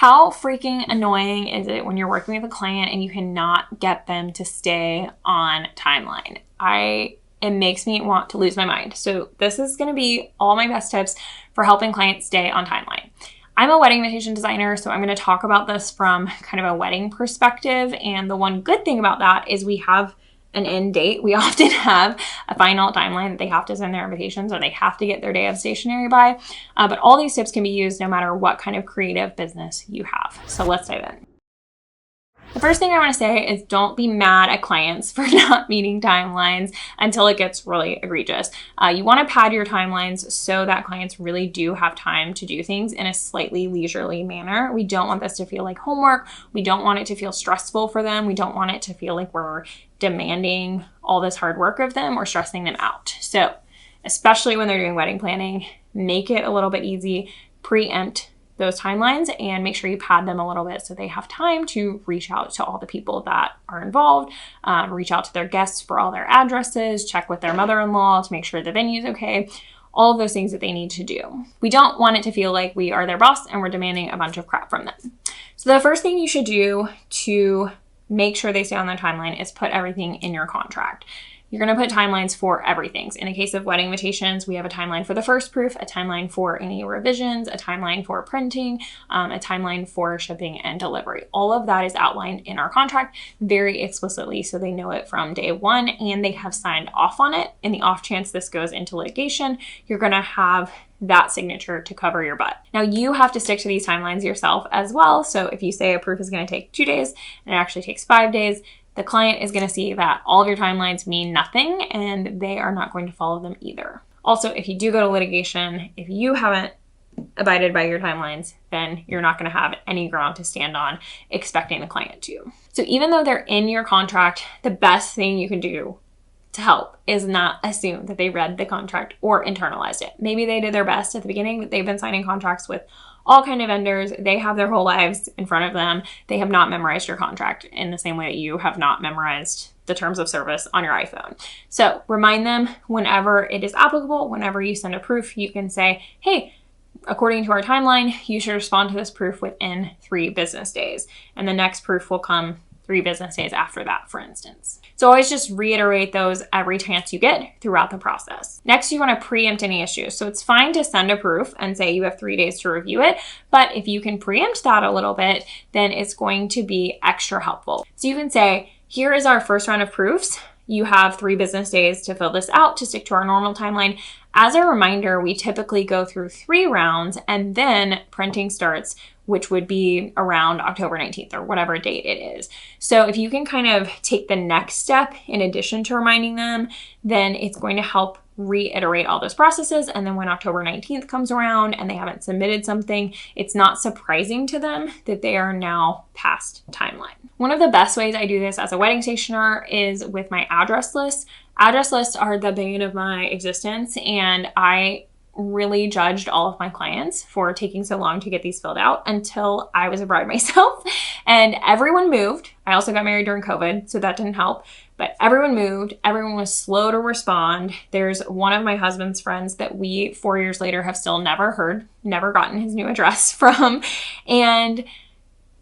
How freaking annoying is it when you're working with a client and you cannot get them to stay on timeline? It makes me want to lose my mind. So this is going to be all my best tips for helping clients stay on timeline. I'm a wedding invitation designer, so I'm going to talk about this from kind of a wedding perspective. And the one good thing about that is we have an end date. We often have a final timeline that they have to send their invitations or they have to get their day of stationery by. But all these tips can be used no matter what kind of creative business you have. So let's dive in. The first thing I want to say is don't be mad at clients for not meeting timelines until it gets really egregious. You want to pad your timelines so that clients really do have time to do things in a slightly leisurely manner. We don't want this to feel like homework. We don't want it to feel stressful for them. We don't want it to feel like we're demanding all this hard work of them or stressing them out. So especially when they're doing wedding planning, make it a little bit easy, preempt those timelines and make sure you pad them a little bit so they have time to reach out to all the people that are involved, reach out to their guests for all their addresses, check with their mother-in-law to make sure the venue's okay, all of those things that they need to do. We don't want it to feel like we are their boss and we're demanding a bunch of crap from them. So the first thing you should do to make sure they stay on their timeline is put everything in your contract. You're going to put timelines for everything. In the case of wedding invitations, we have a timeline for the first proof, a timeline for any revisions, a timeline for printing, a timeline for shipping and delivery. All of that is outlined in our contract very explicitly so they know it from day one and they have signed off on it. In the off chance this goes into litigation, you're going to have that signature to cover your butt. Now you have to stick to these timelines yourself as well. So if you say a proof is going to take 2 days and it actually takes 5 days, the client is going to see that all of your timelines mean nothing and they are not going to follow them either. Also, if you do go to litigation, if you haven't abided by your timelines, then you're not going to have any ground to stand on expecting the client to. So even though they're in your contract, the best thing you can do to help is not assume that they read the contract or internalized it. Maybe they did their best at the beginning, but they've been signing contracts with all kind of vendors. They have their whole lives in front of them. They have not memorized your contract in the same way that you have not memorized the terms of service on your iPhone. So remind them whenever it is applicable. Whenever you send a proof, you can say, hey, according to our timeline, you should respond to this proof within 3 business days. And the next proof will come 3 business days after that, for instance. So always just reiterate those every chance you get throughout the process. Next, you want to preempt any issues. So it's fine to send a proof and say you have 3 days to review it, but if you can preempt that a little bit, then it's going to be extra helpful. So you can say, here is our first round of proofs. You have 3 business days to fill this out to stick to our normal timeline. As a reminder, we typically go through 3 rounds and then printing starts, which would be around October 19th or whatever date it is. So if you can kind of take the next step in addition to reminding them, then it's going to help reiterate all those processes. And then when October 19th comes around and they haven't submitted something, it's not surprising to them that they are now past timeline. One of the best ways I do this as a wedding stationer is with my address list. Address lists are the bane of my existence, and I really judged all of my clients for taking so long to get these filled out until I was a bride myself and everyone moved. I also got married during COVID, so that didn't help, but everyone moved. Everyone was slow to respond. There's one of my husband's friends that we 4 years later have still never gotten his new address from. And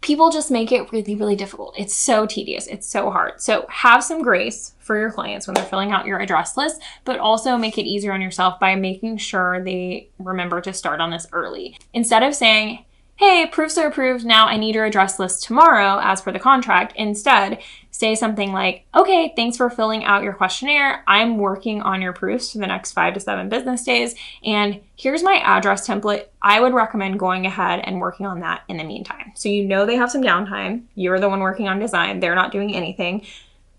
people just make it really, really difficult. It's so tedious. It's so hard. So have some grace for your clients when they're filling out your address list, but also make it easier on yourself by making sure they remember to start on this early. Instead of saying, hey, proofs are approved, now I need your address list tomorrow as per the contract. Instead, say something like, okay, thanks for filling out your questionnaire. I'm working on your proofs for the next 5 to 7 business days. And here's my address template. I would recommend going ahead and working on that in the meantime. So you know they have some downtime. You're the one working on design. They're not doing anything.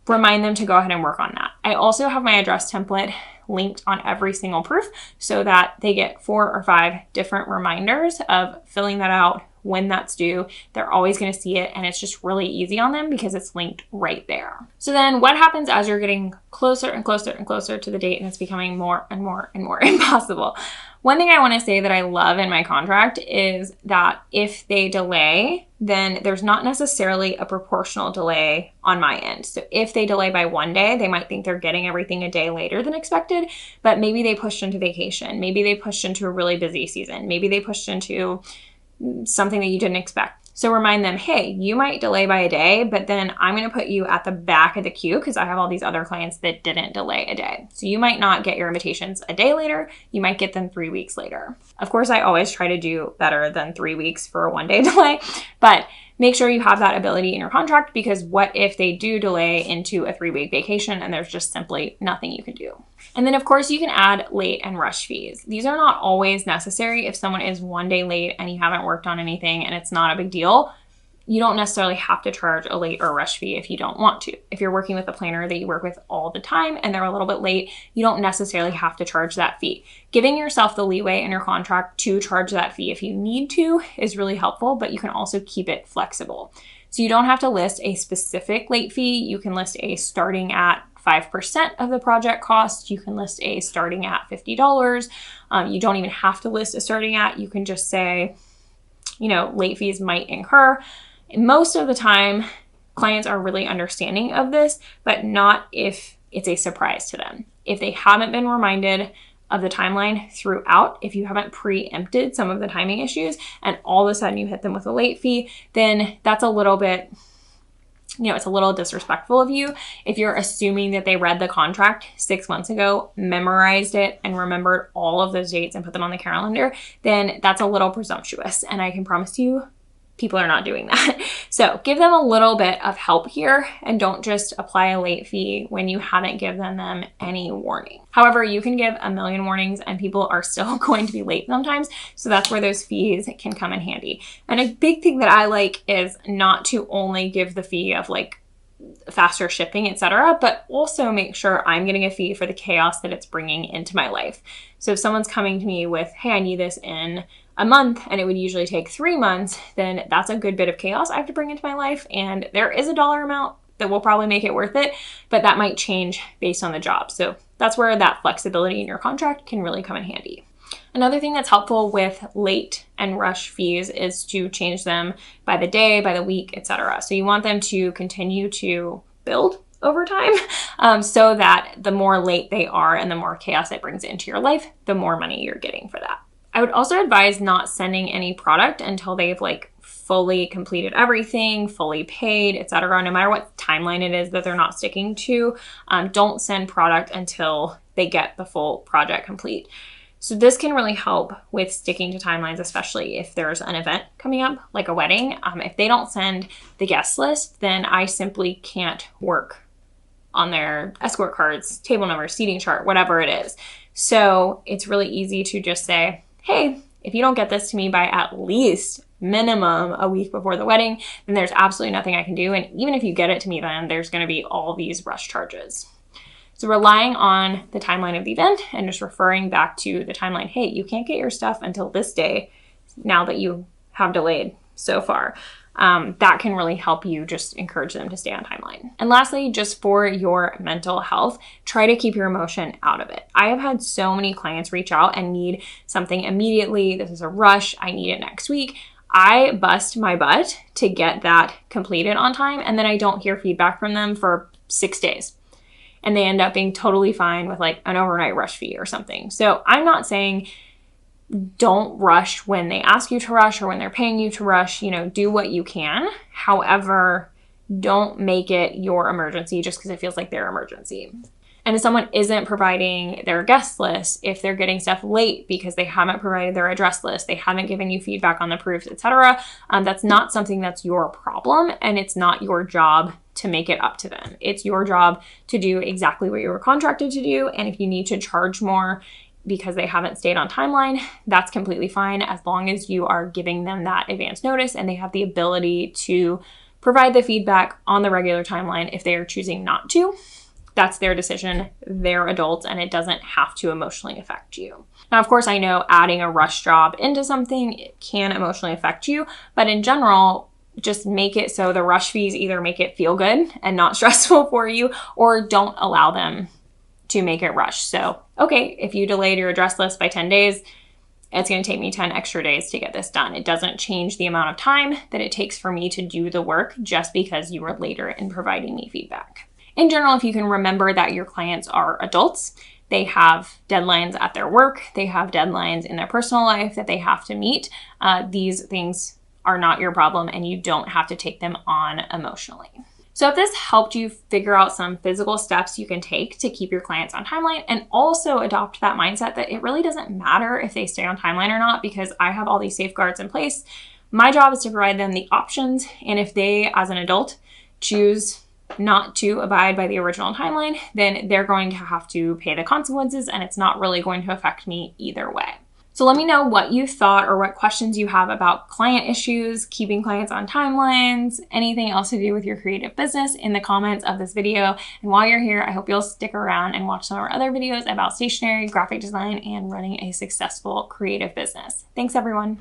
Remind them to go ahead and work on that. I also have my address template linked on every single proof so that they get 4 or 5 different reminders of filling that out, when that's due. They're always going to see it, and it's just really easy on them because it's linked right there. So then what happens as you're getting closer and closer and closer to the date and it's becoming more and more and more impossible? One thing I want to say that I love in my contract is that if they delay, then there's not necessarily a proportional delay on my end. So if they delay by 1 day, they might think they're getting everything a day later than expected, but maybe they pushed into vacation. Maybe they pushed into a really busy season. Maybe they pushed into something that you didn't expect. So remind them, hey, you might delay by a day, but then I'm going to put you at the back of the queue because I have all these other clients that didn't delay a day. So you might not get your invitations a day later. You might get them 3 weeks later. Of course, I always try to do better than 3 weeks for a 1-day delay, but make sure you have that ability in your contract, because what if they do delay into a 3-week vacation and there's just simply nothing you can do? And then of course you can add late and rush fees. These are not always necessary. If someone is 1 day late and you haven't worked on anything and it's not a big deal, you don't necessarily have to charge a late or rush fee if you don't want to. If you're working with a planner that you work with all the time and they're a little bit late, you don't necessarily have to charge that fee. Giving yourself the leeway in your contract to charge that fee if you need to is really helpful, but you can also keep it flexible. So you don't have to list a specific late fee. You can list a starting at 5% of the project cost. You can list a starting at $50. You don't even have to list a starting at. You can just say, late fees might incur. Most of the time, clients are really understanding of this, but not if it's a surprise to them. If they haven't been reminded of the timeline throughout, if you haven't preempted some of the timing issues and all of a sudden you hit them with a late fee, then that's a little bit, it's a little disrespectful of you. If you're assuming that they read the contract 6 months ago, memorized it, and remembered all of those dates and put them on the calendar, then that's a little presumptuous. And I can promise you, people are not doing that. So give them a little bit of help here and don't just apply a late fee when you haven't given them any warning. However, you can give a million warnings and people are still going to be late sometimes. So that's where those fees can come in handy. And a big thing that I like is not to only give the fee of faster shipping, etc., but also make sure I'm getting a fee for the chaos that it's bringing into my life. So if someone's coming to me with, hey, I need this in a month, and it would usually take 3 months, then that's a good bit of chaos I have to bring into my life. And there is a dollar amount that will probably make it worth it, but that might change based on the job. So that's where that flexibility in your contract can really come in handy. Another thing that's helpful with late and rush fees is to change them by the day, by the week, etc. So you want them to continue to build over time, so that the more late they are and the more chaos it brings into your life, the more money you're getting for that. I would also advise not sending any product until they've fully completed everything, fully paid, etc. No matter what timeline it is that they're not sticking to, don't send product until they get the full project complete. So this can really help with sticking to timelines, especially if there's an event coming up, like a wedding. If they don't send the guest list, then I simply can't work on their escort cards, table numbers, seating chart, whatever it is. So it's really easy to just say, hey, if you don't get this to me by at least minimum a week before the wedding, then there's absolutely nothing I can do. And even if you get it to me then, there's going to be all these rush charges. So relying on the timeline of the event and just referring back to the timeline, hey, you can't get your stuff until this day now that you have delayed so far. That can really help you just encourage them to stay on timeline. And lastly, just for your mental health, try to keep your emotion out of it. I have had so many clients reach out and need something immediately. This is a rush. I need it next week. I bust my butt to get that completed on time, and then I don't hear feedback from them for 6 days. And they end up being totally fine with an overnight rush fee or something. So I'm not saying don't rush when they ask you to rush or when they're paying you to rush. Do what you can. However, don't make it your emergency just because it feels like their emergency. And if someone isn't providing their guest list, if they're getting stuff late because they haven't provided their address list, they haven't given you feedback on the proofs, etc., that's not something that's your problem, and it's not your job to make it up to them. It's your job to do exactly what you were contracted to do, and if you need to charge more because they haven't stayed on timeline, that's completely fine, as long as you are giving them that advance notice and they have the ability to provide the feedback on the regular timeline. If they are choosing not to, that's their decision. They're adults and it doesn't have to emotionally affect you. Now, of course, I know adding a rush job into something can emotionally affect you, but in general, just make it so the rush fees either make it feel good and not stressful for you, or don't allow them to make it rush. So, okay, if you delayed your address list by 10 days, it's going to take me 10 extra days to get this done. It doesn't change the amount of time that it takes for me to do the work just because you were later in providing me feedback. In general, if you can remember that your clients are adults, they have deadlines at their work, they have deadlines in their personal life that they have to meet. These things are not your problem and you don't have to take them on emotionally. So if this helped you figure out some physical steps you can take to keep your clients on timeline, and also adopt that mindset that it really doesn't matter if they stay on timeline or not, because I have all these safeguards in place. My job is to provide them the options. And if they, as an adult, choose not to abide by the original timeline, then they're going to have to pay the consequences, and it's not really going to affect me either way. So let me know what you thought or what questions you have about client issues, keeping clients on timelines, anything else to do with your creative business in the comments of this video. And while you're here, I hope you'll stick around and watch some of our other videos about stationery, graphic design, and running a successful creative business. Thanks, everyone.